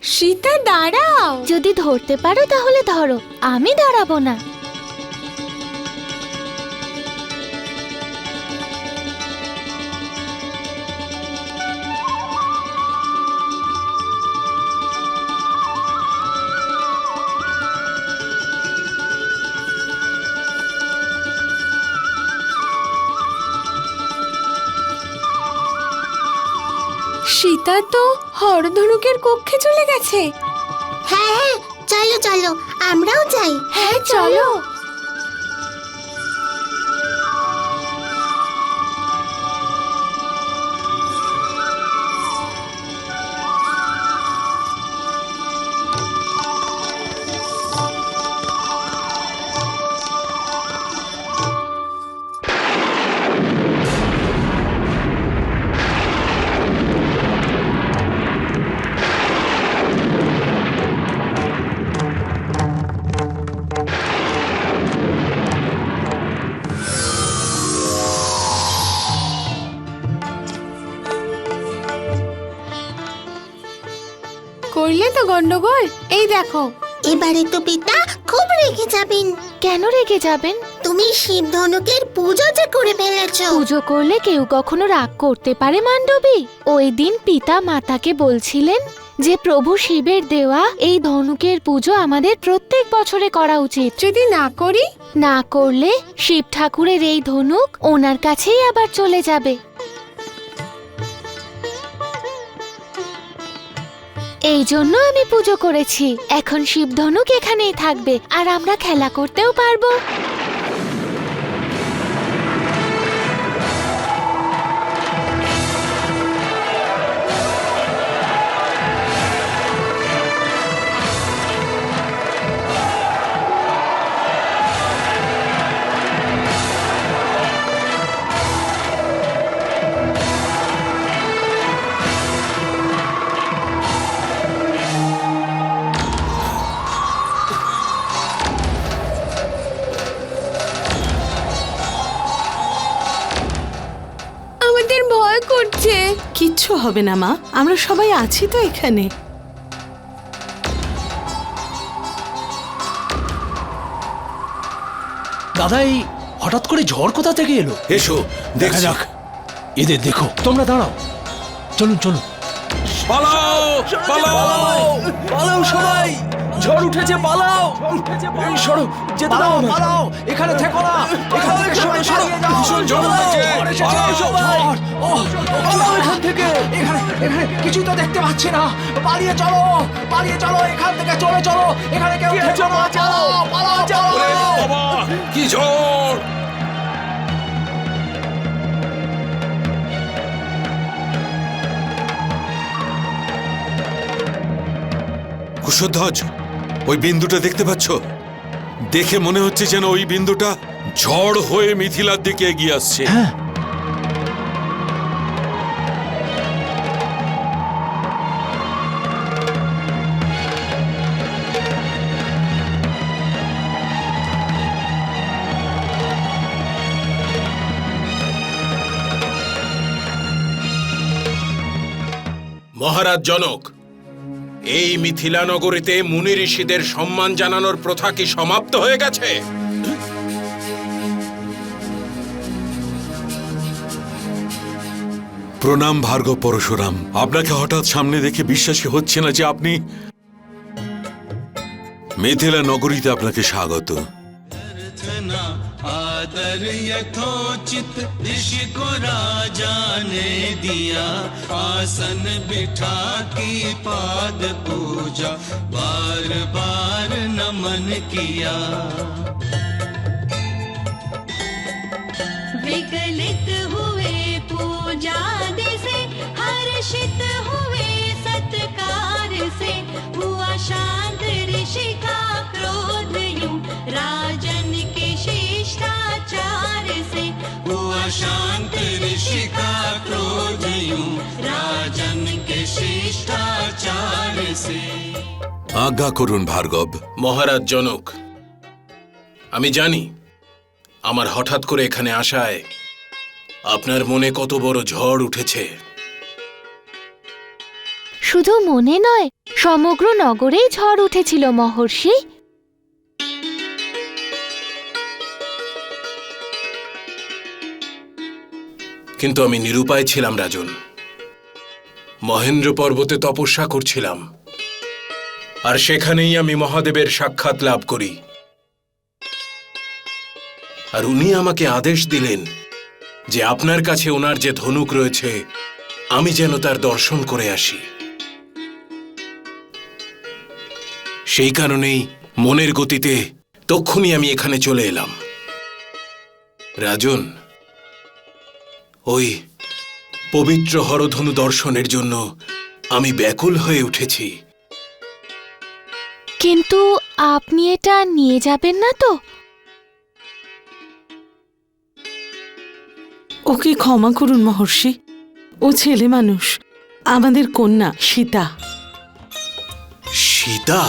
সীতা দাঁড়াও, যদি ধরতে পারো তাহলে ধরো, আমি দাঁড়াবো না। সীতা তো হরধনুকের কক্ষে চলে গেছে। হ্যাঁ হ্যাঁ, চলো চলো, আমরাও যাই। হ্যাঁ চলো। করলে তো গন্ডগোল, এই দেখো। এবারে তো পিতা খুব রেগে যাবেন। কেন রেগে যাবেন? তুমি শিব ধনুকের পুজো যে করে ফেলেছো। পুজো করলে কেউ কখনো রাগ করতে পারে মান্ডবী? ওই দিন পিতা মাতাকে বলছিলেন যে প্রভু শিবের দেওয়া এই ধনুকের পুজো আমাদের প্রত্যেক বছরে করা উচিত। যদি না করি? না করলে শিব ঠাকুরের এই ধনুক ওনার কাছেই আবার চলে যাবে। এই জন্য আমি পুজো করেছি। এখন শিব ধনুক এখানেই থাকবে আর আমরা খেলা করতেও পারবো। আমাদের ভয় করছে। কিচ্ছু হবে না মা, আমরা সবাই আছি তো এখানে। দাদা, এই হঠাৎ করে ঝড় কোথা থেকে এলো? এসো দেখা যাক। এদের দেখো। তোমরা দাঁড়াও, চলুন চলুন। পালাও পালাও পালাও সবাই, ঝড় উঠেছে, পালাও। এই সরো, যেতে দাও, পালাও, এখানে থেকো না, এখান থেকে সরে সরে যাও। ভীষণ ঝড় উঠেছে, পালাও সবাই। পালাও এখান থেকে, এখানে এখানে কিছুই তো দেখতে পাচ্ছি না। পালিয়ে চলো, পালিয়ে চলো, এখান থেকে চলে চলো, এখানে কেউ থেকো না, পালাও পালাও ওরে পালাও। বাবা, কি ঝড়! কুশধ্বজ, ওই বিন্দুটা দেখতে পাচ্ছ? দেখে মনে হচ্ছে যেন ওই বিন্দুটা ঝড় হয়ে মিথিলার দিকে এগিয়ে আসছে। হ্যাঁ, মহারাজ জনক, এই মিথিলা নগরীতে মুনি ঋষিদের সম্মান জানানোর প্রথা কি সমাপ্ত হয়ে গেছে? প্রণাম ভার্গব পরশুরাম। আপনাকে হঠাৎ সামনে দেখে বিশ্বাসই হচ্ছে না যে আপনি মিথিলা নগরীতে। আপনাকে স্বাগত। आदर यथोचित ऋषि को राजा ने दिया, आसन बिठा की पाद पूजा बार बार नमन किया। विगलित हुए पूजा से, हर्षित हुए सत्कार से, हुआ शांत ऋषि का क्रोध यूं, राजन के शिष्टाचार से। हुआ शांत ऋषि का क्रोध यूं, राजन के शिष्टाचार से। आज्ञा করুন ভার্গব। মহারাজ জনক, আমি জানি আমার হঠাৎ করে এখানে আসায় আপনার মনে কত বড় ঝড় উঠেছে। শুধু মনে নয়, সমগ্র নগরেই ঝড় উঠেছিল মহর্ষি। কিন্তু আমি নিরুপায় ছিলাম রাজন। মহেন্দ্র পর্বতে তপস্যা করছিলাম, আর সেখানেই আমি মহাদেবের সাক্ষাৎ লাভ করি। আর উনি আমাকে আদেশ দিলেন যে আপনার কাছে ওনার যে ধনুক রয়েছে আমি যেন তার দর্শন করে আসি। সেই কারণেই মনের গতিতে তক্ষুনি আমি এখানে চলে এলাম। রাজন, ওই পবিত্র হরধনু দর্শনের জন্য আমি ব্যাকুল হয়ে উঠেছি। কিন্তু আপনি এটা নিয়ে যাবেন না তো? ওকে ক্ষমা করুন মহর্ষি, ও ছেলে মানুষ, আমাদের কন্যা সীতা। সীতা?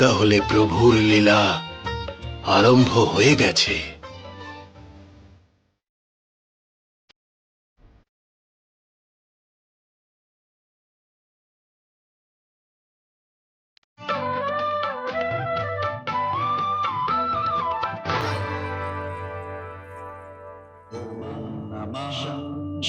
তাহলে প্রভুর লীলা আরম্ভ হয়ে গেছে।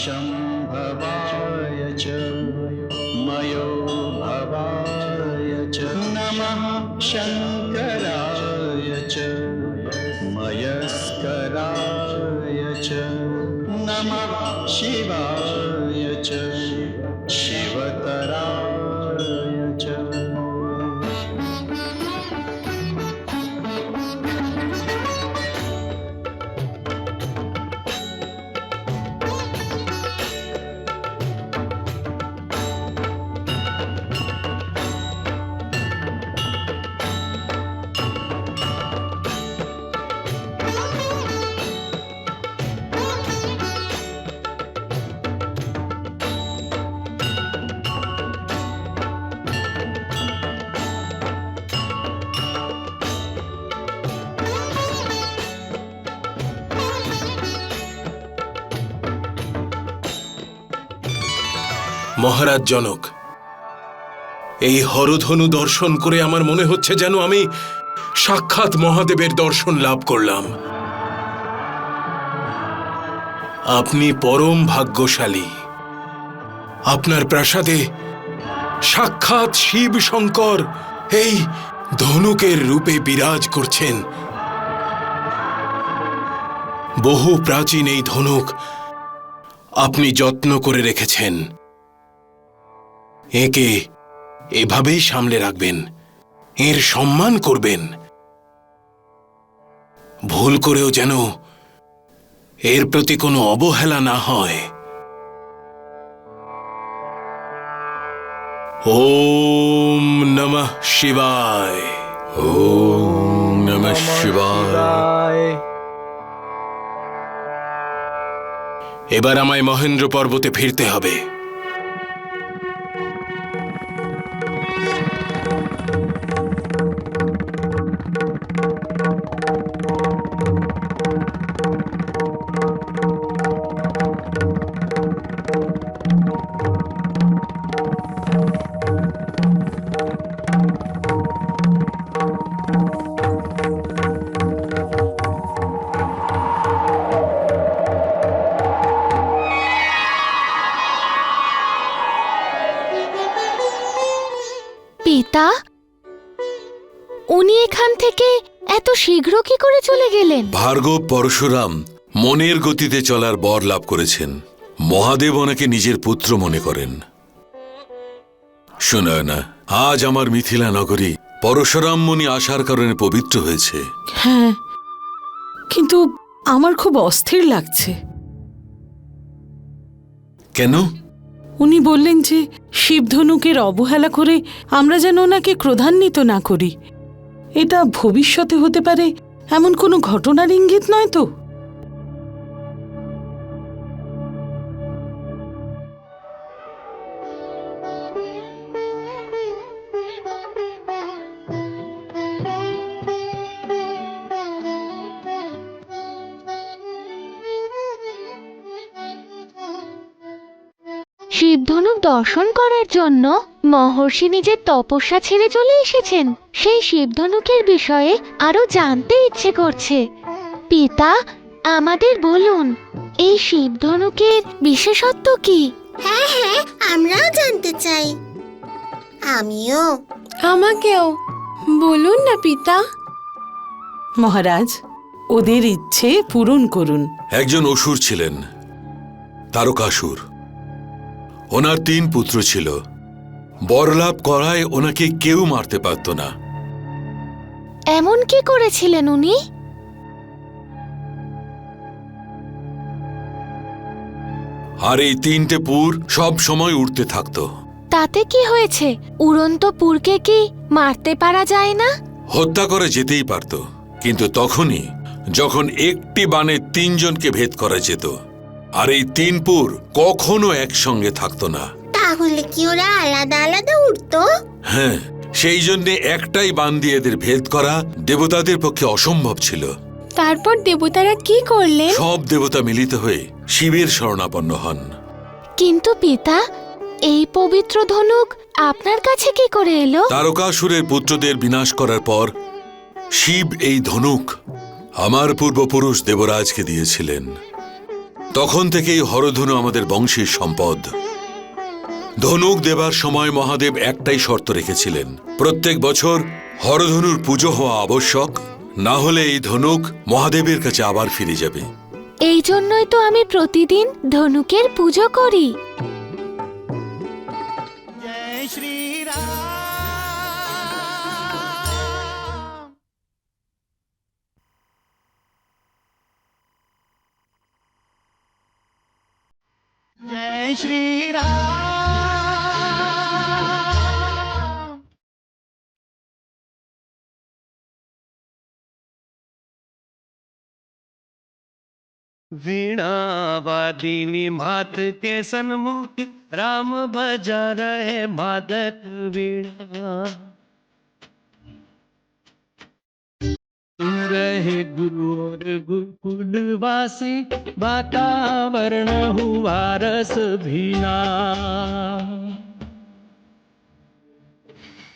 शम्भवाय च मयो भवाय च नमः शङ्कराय च मयस्कराय च नमः शिवाय च शिवतराय च। মহারাজ জনক, এই হরধনু দর্শন করে আমার মনে হচ্ছে যেন আমি সাক্ষাৎ মহাদেবের দর্শন লাভ করলাম। আপনি পরম ভাগ্যশালী। আপনার প্রাসাদে সাক্ষাৎ শিব শঙ্কর এই ধনুকের রূপে বিরাজ করছেন। বহু প্রাচীন এই ধনুক আপনি যত্ন করে রেখেছেন। একে এভাবেই সামলে রাখবেন, এর সম্মান করবেন। ভুল করেও যেন এর প্রতি কোনো অবহেলা না হয়। ওম নমঃ শিবায়। ওম নমঃ শিবায়। এবার আমায় মহেন্দ্র পর্বতে ফিরতে হবে। পিতা, উনি এখান থেকে এত শীঘ্র কি করে চলে গেলেন? ভার্গব পরশুরাম মনের গতিতে চলার বর লাভ করেছেন। মহাদেব ওনাকে নিজের পুত্র মনে করেন। সুনয়না, আজ আমার মিথিলা নগরী পরশুরাম মুনি আসার কারণে পবিত্র হয়েছে। হ্যাঁ, কিন্তু আমার খুব অস্থির লাগছে। কেন? উনি বললেন যে শিবধনুকের অবহেলা করে আমরা যেন ওনাকে ক্রোধান্বিত না করি। এটা ভবিষ্যতে হতে পারে এমন কোনো ঘটনার ইঙ্গিত নয় তো? শিবধনুক দর্শন করার জন্য মহর্ষি নিজের তপস্যা ছেড়ে চলে এসেছেন। সেই শিবধনুকের বিষয়ে আরো জানতে ইচ্ছে করছে। পিতা, আমাদের বলুন, এই শিবধনুকের বিশেষত্ব কি? হ্যাঁ হ্যাঁ, আমরাও জানতে চাই। আমিও। আমাকেও বলুন না পিতা। মহারাজ, ওদের ইচ্ছে পূরণ করুন। একজন অসুর ছিলেন, তারকাসুর। ওনার 3 পুত্র ছিল। বরলাভ করায় ওনাকে কেউ মারতে পারত না। এমন কি করেছিলেন উনি? আর এই 3টে পুর সব সময় উড়তে থাকতো। তাতে কি হয়েছে? উড়ন্ত পুরকে কি মারতে পারা যায় না? হত্যা করে যেতেই পারত, কিন্তু তখনই যখন একটি বাণে 3 জনকে ভেদ করা যেত। আর এই 3 পুর কখনো একসঙ্গে থাকতো না। তাহলে কি ওরা আলাদা আলাদা উঠতো? হ্যাঁ, সেই জন্যে একটাই বাণ দিয়ে এদের ভেদ করা দেবতাদের পক্ষে অসম্ভব ছিল। তারপর দেবতারা কি করলেন? সব দেবতা মিলিত হয়ে শিবের শরণাপন্ন হন। কিন্তু পিতা, এই পবিত্র ধনুক আপনার কাছে কি করে এলো? তারকাসুরের পুত্রদের বিনাশ করার পর শিব এই ধনুক আমার পূর্বপুরুষ দেবরাজকে দিয়েছিলেন। তখন থেকেই হরধনু আমাদের বংশের সম্পদ। ধনুক দেবার সময় মহাদেব একটাই শর্ত রেখেছিলেন, প্রত্যেক বছর হরধনুর পুজো হওয়া আবশ্যক, না হলে এই ধনুক মহাদেবের কাছে আবার ফিরে যাবে। এই জন্যই তো আমি প্রতিদিন ধনুকের পুজো করি। जय श्री राम। जय श्री राम। वीणा वादिनी मात के सन्मुख राम बजा रहे मादक वीणा। रहे गुरु और गुरुकुलवासी वातावरण हुआ रस भीना।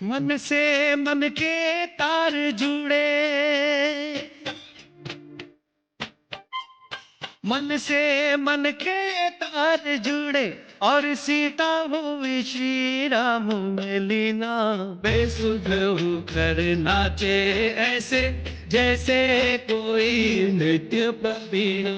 मन से मन के तार जुड़े, मन से मन के तार जुड़े और सीता हुई श्री राम में लीना। बेसुध होकर नाचे ऐसे जैसे कोई नृत्य प्रवीणा।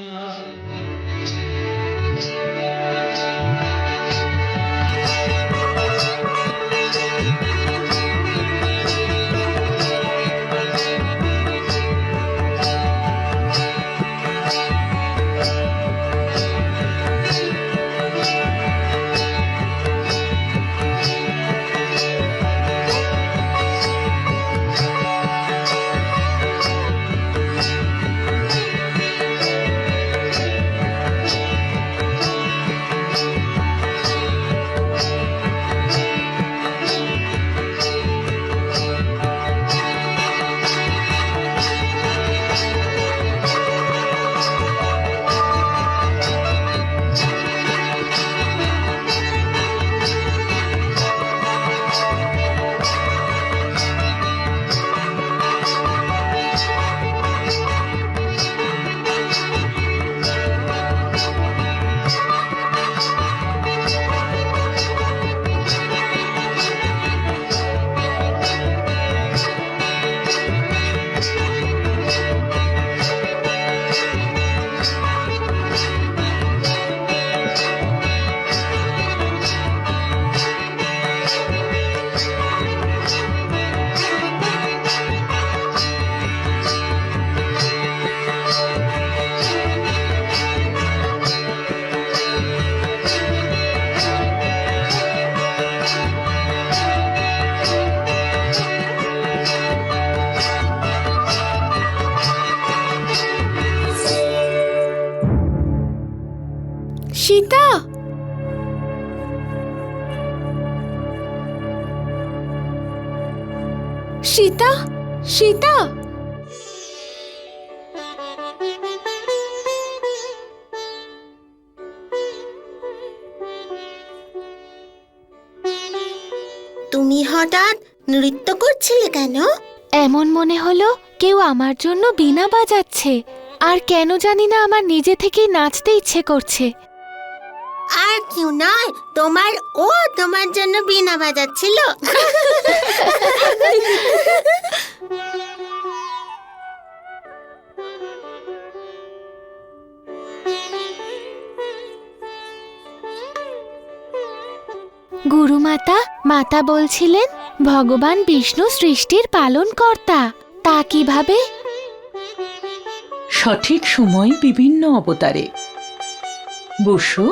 সীতা, সীতা, সীতা। তুমি হঠাৎ নৃত্য করছিলে কেন? এমন মনে হলো কেউ আমার জন্য বীণা বাজাচ্ছে, আর কেন জানি না আমার নিজে থেকেই নাচতে ইচ্ছে করছে। আর কেউ নয়, তোমার জন্য বীণা বাজাচ্ছিল। গুরুমাতা, মাতা বলছিলেন ভগবান বিষ্ণু সৃষ্টির পালনকর্তা। তা কিভাবে? সঠিক সময় বিভিন্ন অবতারে। বসো।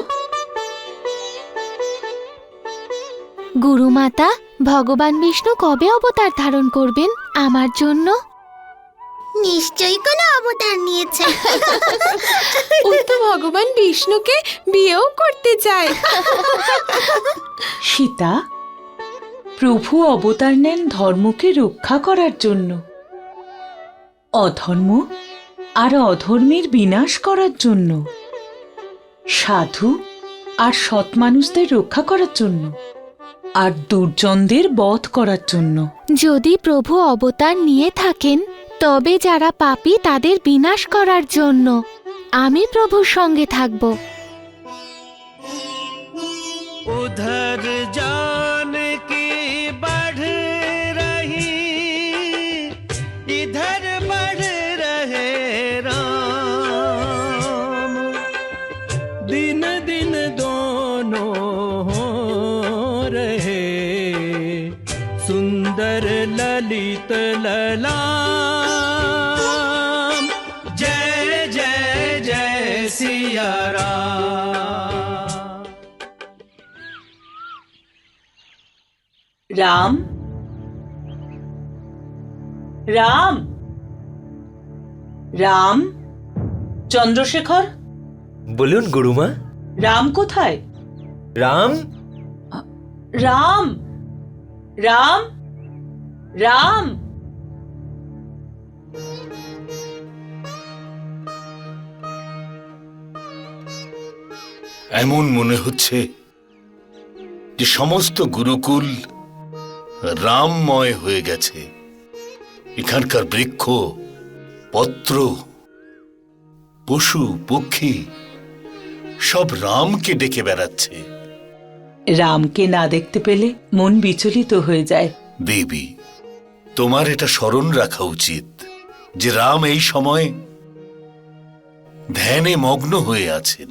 গুরুমাতা, ভগবান বিষ্ণু কবে অবতার ধারণ করবেন আমার জন্য? নিশ্চয়ই কোনো অবতার নিয়েছে। ও তো ভগবান বিষ্ণুকে বিয়েও করতে চায়। সীতা, প্রভু অবতার নেন ধর্মকে রক্ষা করার জন্য, অধর্ম আর অধর্মের বিনাশ করার জন্য, সাধু আর সৎ মানুষদের রক্ষা করার জন্য, আর দুর্জনদের বধ করার জন্য। যদি প্রভু অবতার নিয়ে থাকেন তবে যারা পাপী তাদের বিনাশ করার জন্য। আমি প্রভুর সঙ্গে থাকব। उधर जान की बढ़ रही, इधर बढ़ रहे राम। दिन दिन दोनों हो रहे सुंदर ललित ललाम। जय जय जय सिया राम। রাম, রাম, রাম, চন্দ্রশেখর, বলুন গুরুমা। রাম কোথায়? রাম, রাম, রাম, রাম। এমন মনে হচ্ছে যে সমস্ত গুরুকুল রামময় হয়ে গেছে। এখানকার বৃক্ষ, পত্র, পশু পক্ষী সব রামকে ডেকে বেড়াচ্ছে। রামকে না দেখতে পেলে মন বিচলিত হয়ে যায়। দেবী, তোমার এটা স্মরণ রাখা উচিত যে রাম এই সময় ধ্যানে মগ্ন হয়ে আছেন।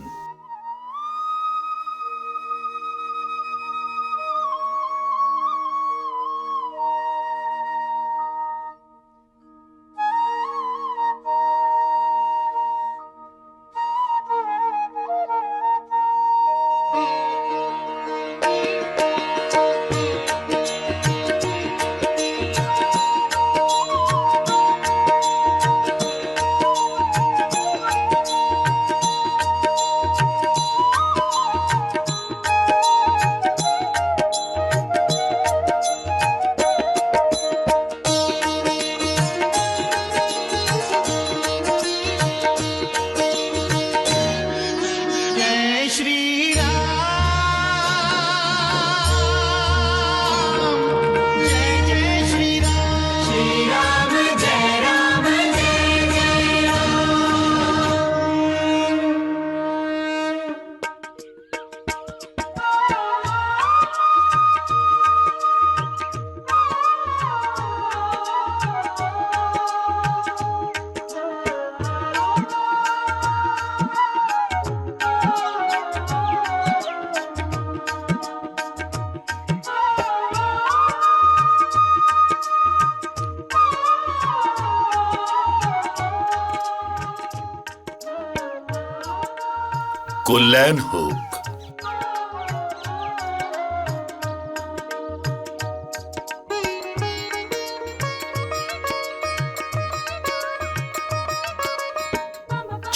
কল্যাণ হোক।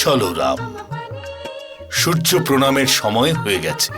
চলো রাম, সূর্য প্রণামের সময় হয়ে গেছে।